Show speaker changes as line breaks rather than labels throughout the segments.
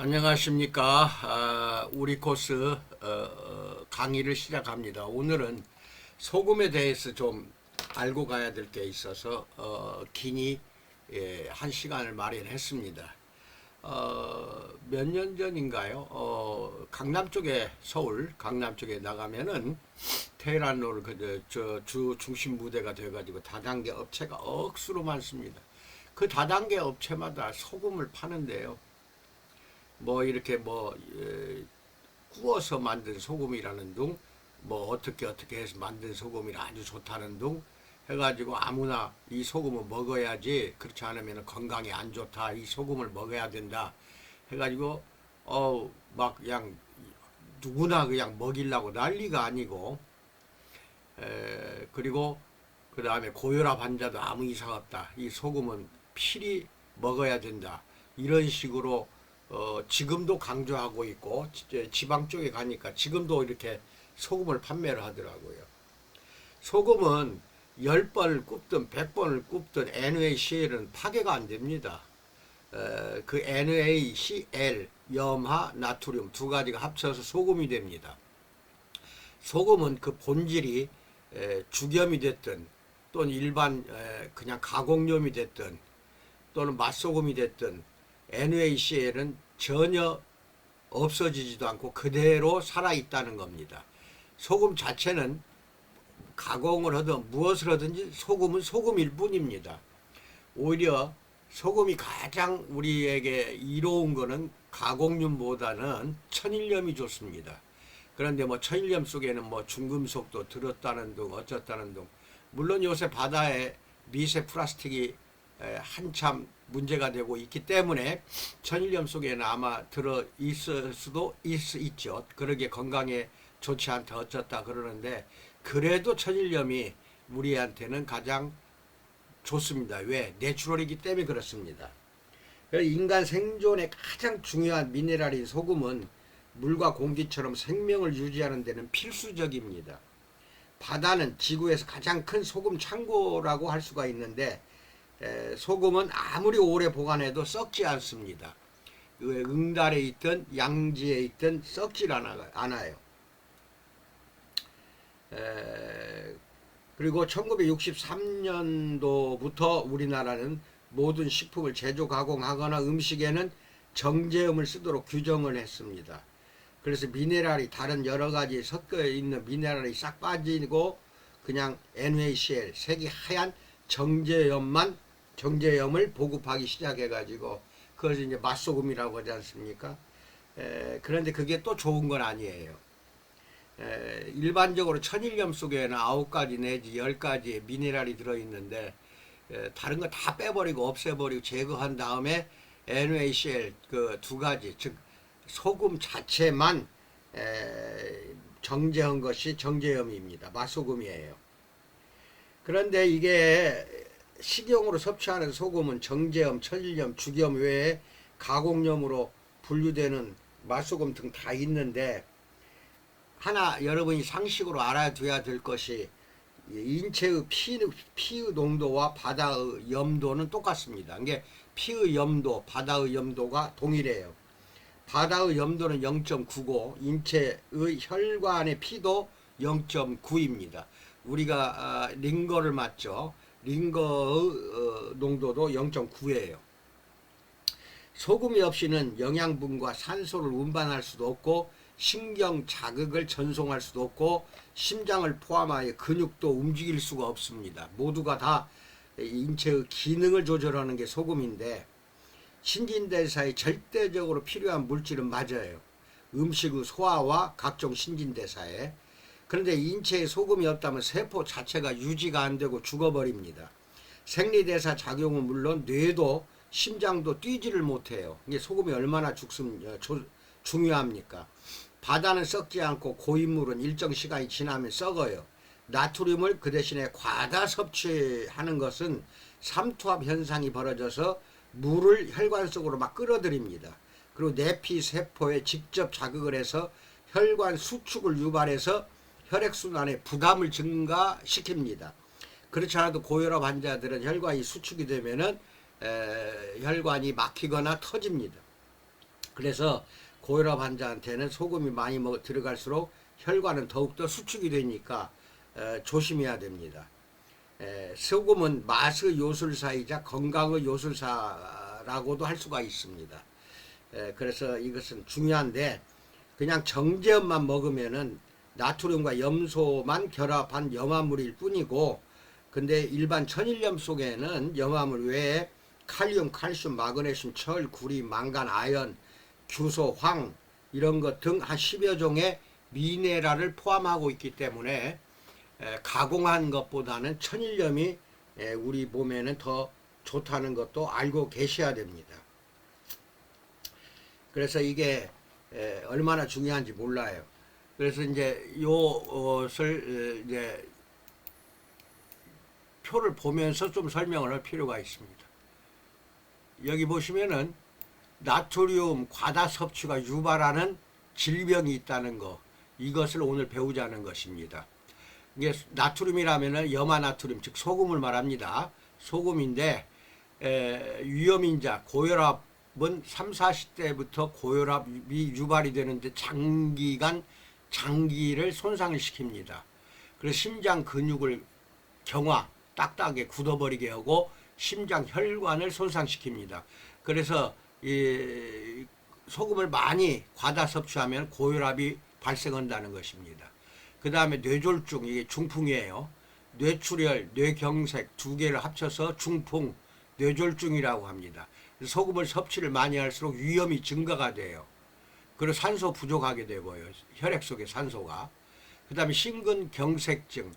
안녕하십니까. 우리 코스 강의를 시작합니다. 오늘은 소금에 대해서 좀 알고 가야 될 게 있어서 긴히 한 시간을 마련했습니다. 몇 년 전인가요? 강남 쪽에 서울 강남 쪽에 나가면은 테헤란로를 주 중심 무대가 돼가지고 다단계 업체가 억수로 많습니다. 그 다단계 업체마다 소금을 파는데요. 뭐 이렇게 구워서 만든 소금이라는 둥, 뭐 어떻게 해서 만든 소금이 아주 좋다는 둥 해가지고 아무나 이 소금을 먹어야지, 그렇지 않으면 건강에 안 좋다, 이 소금을 먹어야 된다 해가지고 막 그냥 누구나 그냥 먹이려고 난리가 아니고, 그리고 그 다음에 고혈압 환자도 아무 이상 없다, 이 소금은 필히 먹어야 된다, 이런 식으로 지금도 강조하고 있고, 지방 쪽에 가니까 지금도 이렇게 소금을 판매를 하더라고요. 소금은 10번을 굽든 100번을 굽든 NaCl은 파괴가 안 됩니다. 그 NaCl, 염화, 나트륨 두 가지가 합쳐서 소금이 됩니다. 소금은 그 본질이 죽염이 됐든 또는 일반 그냥 가공염이 됐든 또는 맛소금이 됐든 NaCl은 전혀 없어지지도 않고 그대로 살아있다는 겁니다. 소금 자체는 가공을 하든 무엇을 하든지 소금은 소금일 뿐입니다. 오히려 소금이 가장 우리에게 이로운 거는 가공륨보다는 천일염이 좋습니다. 그런데 뭐 천일염 속에는 뭐 중금속도 들었다는 둥 어쩌다는 둥, 물론 요새 바다에 미세 플라스틱이 한참 문제가 되고 있기 때문에 천일염 속에는 아마 들어 있을 수도 있죠. 그러게 건강에 좋지 않다 어쩌다 그러는데, 그래도 천일염이 우리한테는 가장 좋습니다. 왜? 내추럴이기 때문에 그렇습니다. 인간 생존에 가장 중요한 미네랄인 소금은 물과 공기처럼 생명을 유지하는 데는 필수적입니다. 바다는 지구에서 가장 큰 소금 창고라고 할 수가 있는데, 소금은 아무리 오래 보관해도 썩지 않습니다. 응달에 있든 양지에 있든 썩질 않아요. 그리고 1963년도부터 우리나라는 모든 식품을 제조 가공하거나 음식에는 정제음을 쓰도록 규정을 했습니다. 그래서 미네랄이 다른 여러 가지 섞여 있는 미네랄이 싹 빠지고 그냥 NaCl 색이 하얀 정제염을 보급하기 시작해가지고 그것을 이제 맛소금이라고 하지 않습니까? 그런데 그게 또 좋은 건 아니에요. 일반적으로 천일염 속에는 9가지 내지 10가지의 미네랄이 들어있는데, 다른 거 다 빼버리고 없애버리고 제거한 다음에 NaCl 그 두 가지, 즉 소금 자체만 정제한 것이 정제염입니다. 맛소금이에요. 그런데 이게 식용으로 섭취하는 소금은 정제염, 천일염, 죽염 외에 가공염으로 분류되는 맛소금 등 다 있는데, 하나 여러분이 상식으로 알아둬야 될 것이, 인체의 피의 농도와 바다의 염도는 똑같습니다. 이게 피의 염도, 바다의 염도가 동일해요. 바다의 염도는 0.9고 인체의 혈관의 피도 0.9입니다. 우리가 링거를 맞죠. 링거의 농도도 0.9예요. 소금이 없이는 영양분과 산소를 운반할 수도 없고 신경 자극을 전송할 수도 없고 심장을 포함하여 근육도 움직일 수가 없습니다. 모두가 다 인체의 기능을 조절하는 게 소금인데, 신진대사에 절대적으로 필요한 물질은 맞아요. 음식의 소화와 각종 신진대사에. 그런데 인체에 소금이 없다면 세포 자체가 유지가 안 되고 죽어버립니다. 생리대사 작용은 물론 뇌도 심장도 뛰지를 못해요. 이게 소금이 얼마나 중요합니까? 바다는 썩지 않고 고인물은 일정 시간이 지나면 썩어요. 나트륨을 그 대신에 과다 섭취하는 것은 삼투압 현상이 벌어져서 물을 혈관 속으로 막 끌어들입니다. 그리고 내피 세포에 직접 자극을 해서 혈관 수축을 유발해서 혈액순환에 부담을 증가시킵니다. 그렇지 않아도 고혈압 환자들은 혈관이 수축이 되면은 혈관이 막히거나 터집니다. 그래서 고혈압 환자한테는 소금이 많이 들어갈수록 혈관은 더욱더 수축이 되니까 조심해야 됩니다. 소금은 맛의 요술사이자 건강의 요술사라고도 할 수가 있습니다. 그래서 이것은 중요한데 그냥 정제음만 먹으면은 나트륨과 염소만 결합한 염화물일 뿐이고, 근데 일반 천일염 속에는 염화물 외에 칼륨, 칼슘, 마그네슘, 철, 구리, 망간, 아연, 규소, 황 이런 것 등 한 10여 종의 미네랄을 포함하고 있기 때문에 가공한 것보다는 천일염이 우리 몸에는 더 좋다는 것도 알고 계셔야 됩니다. 그래서 이게 얼마나 중요한지 몰라요. 그래서 이제 요것을 이제 표를 보면서 좀 설명을 할 필요가 있습니다. 여기 보시면은 나트륨 과다 섭취가 유발하는 질병이 있다는 거, 이것을 오늘 배우자는 것입니다. 이게 나트륨이라면은 염화나트륨, 즉 소금을 말합니다. 소금인데 위험인자 고혈압은 3, 40대부터 고혈압이 유발이 되는데 장기간 장기를 손상을 시킵니다. 그래서 심장 근육을 경화, 딱딱하게 굳어버리게 하고 심장 혈관을 손상시킵니다. 그래서 이 소금을 많이 과다 섭취하면 고혈압이 발생한다는 것입니다. 그 다음에 뇌졸중, 이게 중풍이에요. 뇌출혈, 뇌경색 두 개를 합쳐서 중풍, 뇌졸중이라고 합니다. 소금을 섭취를 많이 할수록 위험이 증가가 돼요. 그리고 산소 부족하게 되고요. 혈액 속에 산소가. 그 다음에 심근경색증,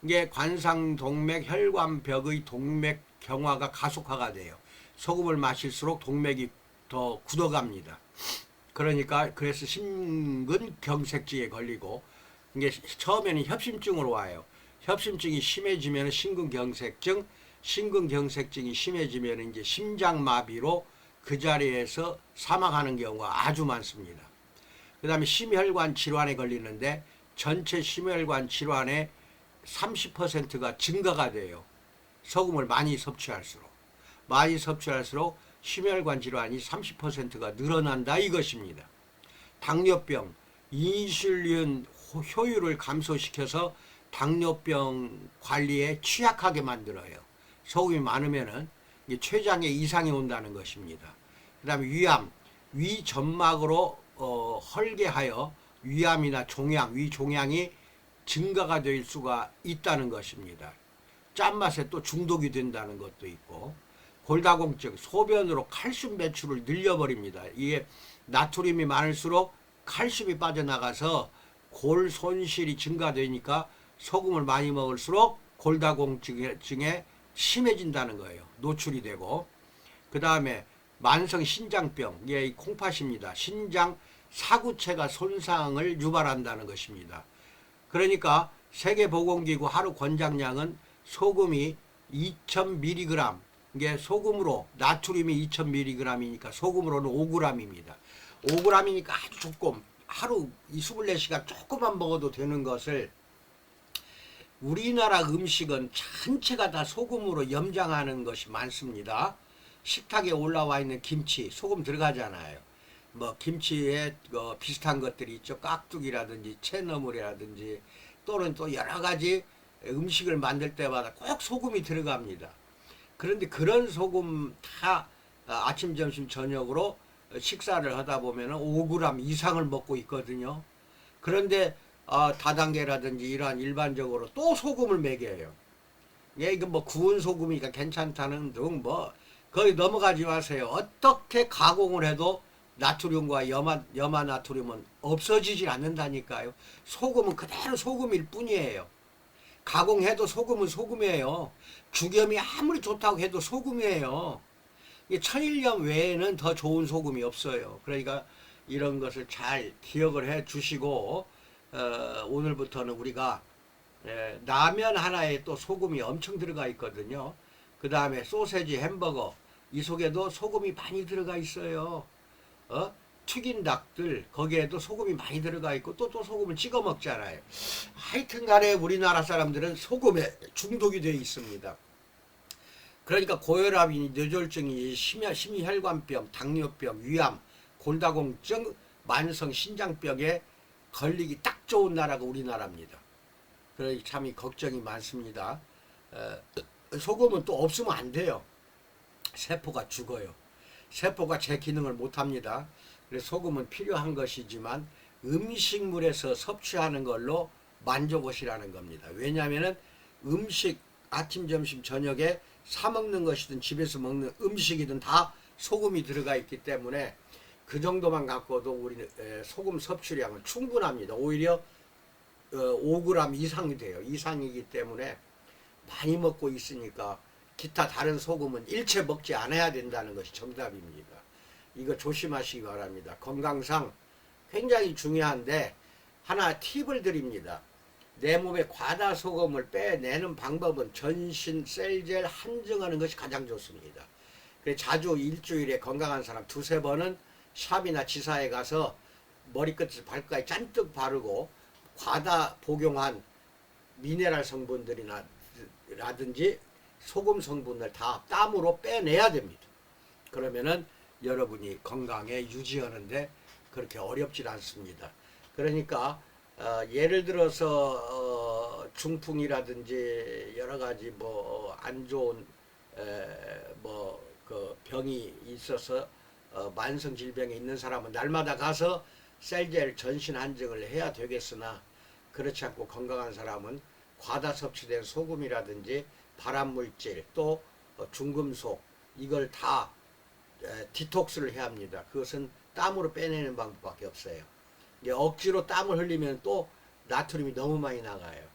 이게 관상동맥 혈관벽의 동맥 경화가 가속화가 돼요. 소금을 마실수록 동맥이 더 굳어갑니다. 그러니까 그래서 심근경색증에 걸리고, 이게 처음에는 협심증으로 와요. 협심증이 심해지면 심근경색증, 심근경색증이 심해지면 이제 심장마비로 그 자리에서 사망하는 경우가 아주 많습니다. 그 다음에 심혈관 질환에 걸리는데 전체 심혈관 질환의 30%가 증가가 돼요. 소금을 많이 섭취할수록. 많이 섭취할수록 심혈관 질환이 30%가 늘어난다 이것입니다. 당뇨병, 인슐린 효율을 감소시켜서 당뇨병 관리에 취약하게 만들어요. 소금이 많으면은 췌장에 이상이 온다는 것입니다. 그 다음에 위암, 위 점막으로 헐게하여 위암이나 종양, 위종양이 증가가 될 수가 있다는 것입니다. 짠맛에 또 중독이 된다는 것도 있고, 골다공증, 소변으로 칼슘 배출을 늘려버립니다. 이게 나트륨이 많을수록 칼슘이 빠져나가서 골 손실이 증가되니까 소금을 많이 먹을수록 골다공증에 심해진다는 거예요. 노출이 되고. 그 다음에 만성 신장병, 이게 콩팥입니다. 신장 사구체가 손상을 유발한다는 것입니다. 그러니까 세계보건기구 하루 권장량은 소금이 2000mg, 이게 소금으로 나트륨이 2000mg이니까 소금으로는 5g입니다. 5g이니까 아주 조금, 하루 24시간 조금만 먹어도 되는 것을 우리나라 음식은 전체가 다 소금으로 염장하는 것이 많습니다. 식탁에 올라와 있는 김치, 소금 들어가잖아요. 뭐 김치에 비슷한 것들이 있죠. 깍두기라든지 채너물이라든지 또는 또 여러 가지 음식을 만들 때마다 꼭 소금이 들어갑니다. 그런데 그런 소금 다 아침, 점심, 저녁으로 식사를 하다 보면 5g 이상을 먹고 있거든요. 그런데 다단계라든지 이러한 일반적으로 또 소금을 먹여요. 예, 이거 뭐 구운 소금이니까 괜찮다는 등 뭐 거기 넘어가지 마세요. 어떻게 가공을 해도 나트륨과 염화 나트륨은 없어지질 않는다니까요. 소금은 그대로 소금일 뿐이에요. 가공해도 소금은 소금이에요. 죽염이 아무리 좋다고 해도 소금이에요. 천일염 외에는 더 좋은 소금이 없어요. 그러니까 이런 것을 잘 기억을 해 주시고, 오늘부터는 우리가 라면 하나에 또 소금이 엄청 들어가 있거든요. 그 다음에 소세지, 햄버거, 이 속에도 소금이 많이 들어가 있어요. 튀긴 닭들, 거기에도 소금이 많이 들어가 있고 또 소금을 찍어 먹잖아요. 하여튼 간에 우리나라 사람들은 소금에 중독이 되어 있습니다. 그러니까 고혈압이니 뇌졸중이 심혈관병, 당뇨병, 위암, 골다공증, 만성 신장병에 걸리기 딱 좋은 나라가 우리나라입니다. 그러니 참 걱정이 많습니다. 소금은 또 없으면 안 돼요. 세포가 죽어요. 세포가 제 기능을 못합니다. 그래서 소금은 필요한 것이지만 음식물에서 섭취하는 걸로 만족하시라는 겁니다. 왜냐하면 음식 아침, 점심, 저녁에 사 먹는 것이든 집에서 먹는 음식이든 다 소금이 들어가 있기 때문에 그 정도만 갖고도 우리 소금 섭취량은 충분합니다. 오히려 5g 이상이 돼요. 이상이기 때문에 많이 먹고 있으니까 기타 다른 소금은 일체 먹지 않아야 된다는 것이 정답입니다. 이거 조심하시기 바랍니다. 건강상 굉장히 중요한데 하나 팁을 드립니다. 내 몸에 과다 소금을 빼내는 방법은 전신 셀젤 한증하는 것이 가장 좋습니다. 그래서 자주 일주일에 건강한 사람 두세 번은 샵이나 지사에 가서 머리끝에서 발끝까지 잔뜩 바르고 과다 복용한 미네랄 성분들이라든지 소금 성분을 다 땀으로 빼내야 됩니다. 그러면은 여러분이 건강에 유지하는데 그렇게 어렵지 않습니다. 그러니까 예를 들어서 중풍이라든지 여러 가지 뭐 안 좋은 그 병이 있어서 만성 질병에 있는 사람은 날마다 가서 셀젤 전신 한증을 해야 되겠으나 그렇지 않고 건강한 사람은 과다 섭취된 소금이라든지 발암물질 또 중금속 이걸 다 디톡스를 해야 합니다. 그것은 땀으로 빼내는 방법밖에 없어요. 억지로 땀을 흘리면 또 나트륨이 너무 많이 나가요.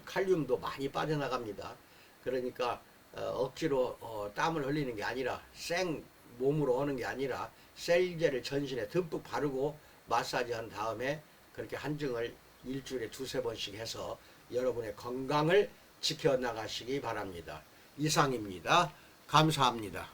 칼륨도 많이 빠져나갑니다. 그러니까 억지로 땀을 흘리는 게 아니라 생 몸으로 오는 게 아니라 셀젤을 전신에 듬뿍 바르고 마사지한 다음에 그렇게 한증을 일주일에 두세 번씩 해서 여러분의 건강을 지켜나가시기 바랍니다. 이상입니다. 감사합니다.